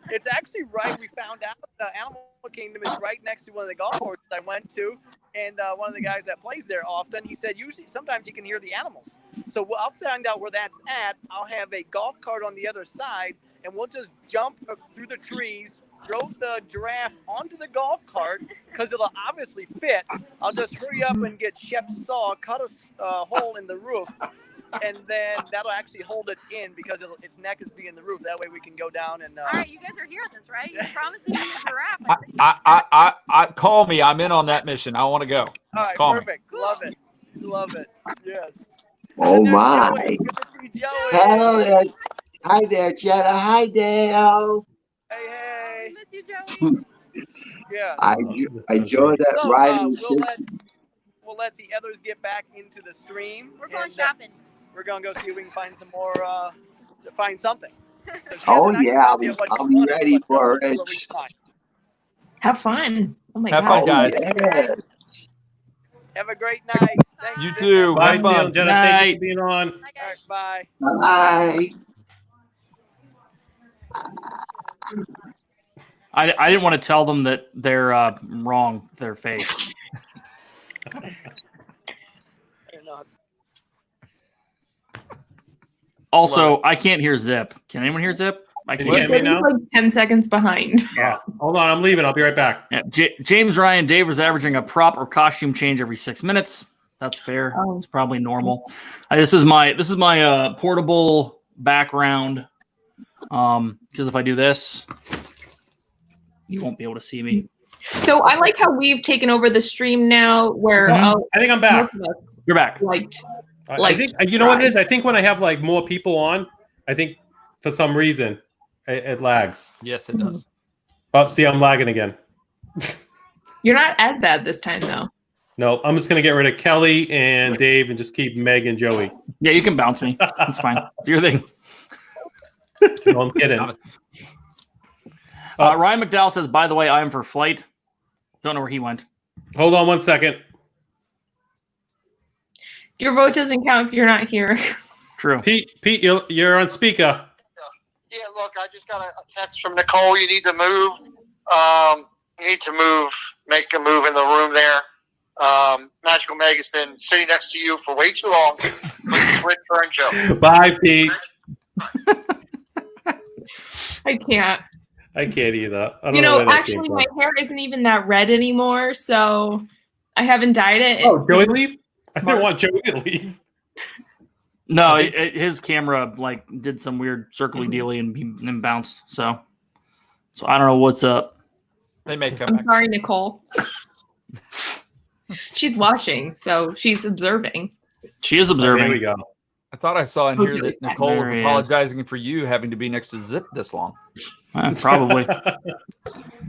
It's actually right. We found out the Animal Kingdom is right next to one of the golf courses I went to. And one of the guys that plays there often, he said sometimes he can hear the animals. So I'll find out where that's at. I'll have a golf cart on the other side, and we'll just jump through the trees, throw the giraffe onto the golf cart because it'll obviously fit. I'll just hurry up and get Shep's saw, cut a hole in the roof, and then that'll actually hold it in because its neck is being the roof. That way we can go down and. All right, you guys are hearing this, right? You're promising me a giraffe. I call me. I'm in on that mission. I want to go. All right, call perfect. Me. Love it. Love it. Yes. Oh my! Joey. Good to see Joey. Hello there. Hi there, Jenna. Hi, Dale. Hey. I miss you, Joey. Yeah. I joined that riding. We'll let the others get back into the stream. We're going shopping. We're gonna go see if we can find some more. Find something. So Oh yeah, I'll be ready for it. Have fun. Oh my Have God. fun, guys. Yes. Have a great night. Thanks, You too. Bye, Have fun. Neil, Jenna. Thank you for being on. All right, bye. Bye. I didn't want to tell them that they're wrong. Their face. Also, I can't hear Zip. Can anyone hear Zip? I Can you hear me now? Like 10 seconds behind. Yeah. Hold on. I'm leaving. I'll be right back. Yeah, James Ryan Dave was averaging a prop or costume change every 6 minutes. That's fair. It's probably normal. This is my portable background. Because if I do this, you won't be able to see me. So I like how we've taken over the stream now where I think I'm back. You're back. I think you know what it is. I think when I have like more people on, I think for some reason it lags. Yes, it does. Oh, see, I'm lagging again. You're not as bad this time though. No, I'm just gonna get rid of Kelly and Dave and just keep Meg and Joey. Yeah, you can bounce me. That's fine. Do your thing. No, I'm kidding. Ryan McDowell says, by the way, I am for flight. Don't know where he went. Hold on 1 second. Your vote doesn't count if you're not here. True. Pete, you're on speaker. Yeah, look, I just got a text from Nicole. You need to move. You need to move, make a move in the room there. Magical Meg has been sitting next to you for way too long. Switch burn Joe. Bye, Pete. I can't. I can't either. I don't You know know, where that actually, came my from. hair isn't even that red anymore, so I haven't dyed it. Oh, Joey leave? I didn't want Joey to leave. No, his camera like did some weird circly dealy and bounced. So I don't know what's up. They may come I'm back. sorry, Nicole. She's watching, so she's observing. She is Oh, observing. there we go. I thought I saw in Oh, here there that Nicole was he is. apologizing for you having to be next to Zip this long. Probably.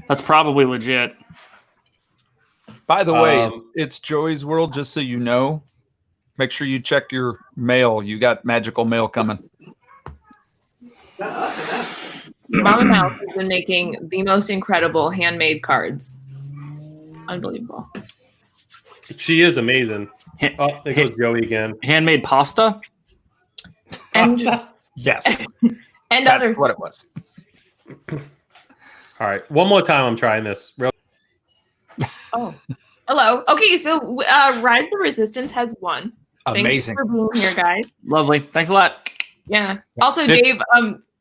That's probably legit. By the way, Um, it's Joey's World, just so you know. Make sure you check your mail. You got magical mail coming. Mama Mouse has been making the most incredible handmade cards. Unbelievable. She is amazing. Oh, there goes Joey again. Handmade pasta? And, Yes. and That's other what it was. All right, one more time. I'm trying this. Oh, hello. Okay, so Rise of the Resistance has won. Amazing. Thanks for being here, guys. Lovely. Thanks a lot. Yeah. Also, Dave,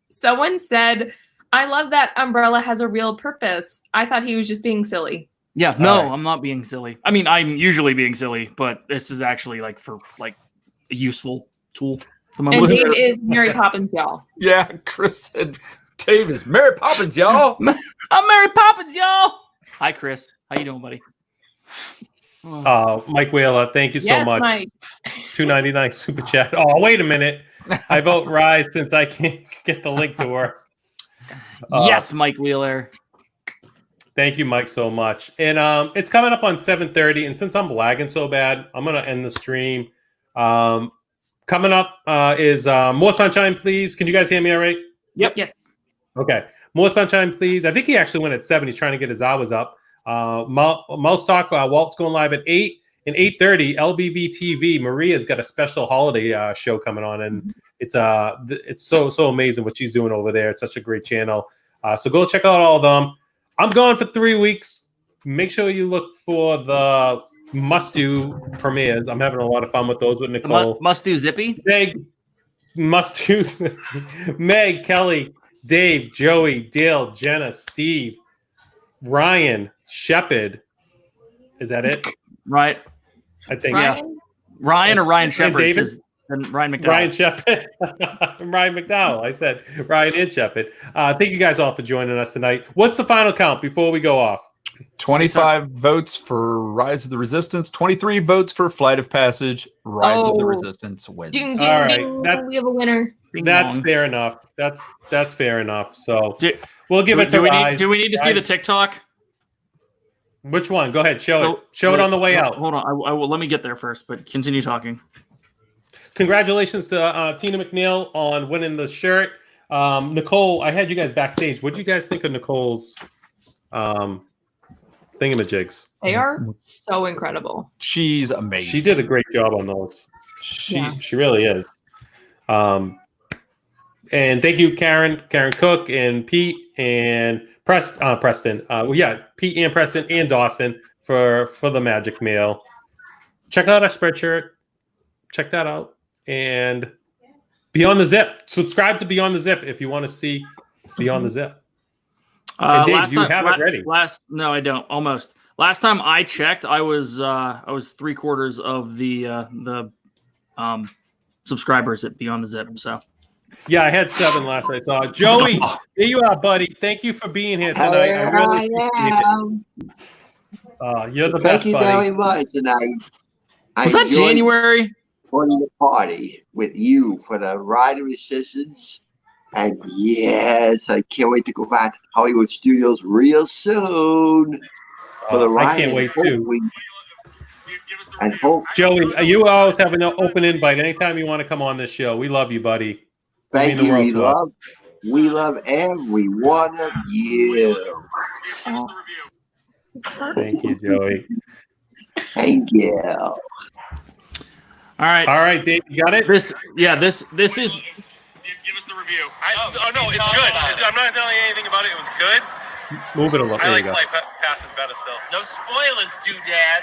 someone said, I love that Umbrella has a real purpose. I thought he was just being silly. Yeah, no, All right. I'm not being silly. I mean, I'm usually being silly, but this is actually like for like a useful tool. And Dave is Mary Poppins, y'all. Yeah, Chris said, Dave is Mary Poppins, y'all. I'm Mary Poppins, y'all. Hi, Chris. How you doing, buddy? Mike Wheeler, thank you so Yes, much. Mike. $2.99 super chat. Oh, wait a minute. I vote Rise since I can't get the link to her. Yes, Mike Wheeler. Thank you, Mike, so much. And it's coming up on 7:30. And since I'm lagging so bad, I'm going to end the stream. Coming up is More Sunshine, Please. Can you guys hear me all right? Yep. Yes. Okay. More Sunshine, Please. I think he actually went at 7. He's trying to get his hours up. Mouse Talk, Walt's going live at 8. And 8:30, LBV TV. Maria's got a special holiday show coming on. And it's so amazing what she's doing over there. It's such a great channel. So go check out all of them. I'm gone for 3 weeks. Make sure you look for the must-do premieres. I'm having a lot of fun with those with Nicole. Must do Zippy? Meg, must-do. Meg, Kelly, Dave, Joey, Dale, Jenna, Steve, Ryan, Shepard. Is that it? Right. I think. Ryan? Ryan or Ryan And Shepard? David? And Ryan McDowell. Ryan Shepard. Ryan McDowell. I said Ryan and Shepard. Thank you guys all for joining us tonight. What's the final count before we go off? 25 votes for Rise of the Resistance, 23 votes for Flight of Passage. Rise of the Oh. Resistance wins. Ding, ding, All right. ding. We have a winner. That's Ding fair enough. That's fair enough. So Do- we'll give it to Rise. do we need to see the TikTok? Which one? Go ahead. Show it. Show it on the way out. Hold on. I will. Let me get there first, but continue talking. Congratulations to Tina McNeil on winning the shirt. Nicole, I had you guys backstage. What do you guys think of Nicole's thingamajigs? They are so incredible. She's amazing. She did a great job on those. She really is. And thank you, Karen Cook, and Pete, and Preston. Pete and Preston and Dawson for the Magic Mail. Check out our Spreadshirt. Check that out. And Beyond the Zip. Subscribe to Beyond the Zip if you want to see Beyond the Zip. And Dave, do you have it ready? No, I don't. Almost. Last time I checked, I was 3/4 of the subscribers at Beyond the Zip. So Yeah, I had 7 last I saw. Joey, there you are, buddy. Thank you for being here tonight. I really appreciate it. You're the Thank best, you buddy. very much. And was that enjoyed January? joining the party with you for the Rider Resistance. And yes, I can't wait to go back to Hollywood Studios real soon for the ride. I can't wait too. And hope. Joey, you always have an open invite anytime you want to come on this show. We love you, buddy. Thank mean the you. world to us. We love every one of you. Thank you, Joey. Thank you. All right, Dave, you got it. This is. Give us the review. No, it's good. I'm not telling you anything about it. It was good. Move it along. I There like you go. flight passes better still. No spoilers, doodad.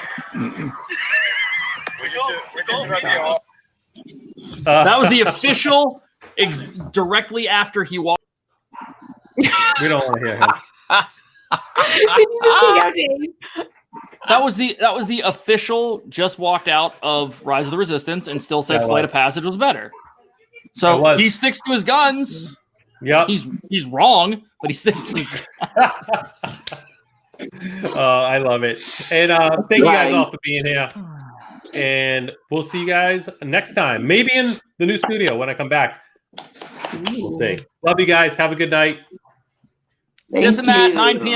That was the official directly after he walked. We don't want to hear him. Did you just kick out Dave? That was the official just walked out of Rise of the Resistance and still said Yeah, Flight of Passage was better. So he sticks to his guns. Yeah, he's wrong, but he sticks to his guns. I love it. And thank you guys all for being here. And we'll see you guys next time. Maybe in the new studio when I come back. We'll see. Love you guys. Have a good night. This and that, 9 p.m.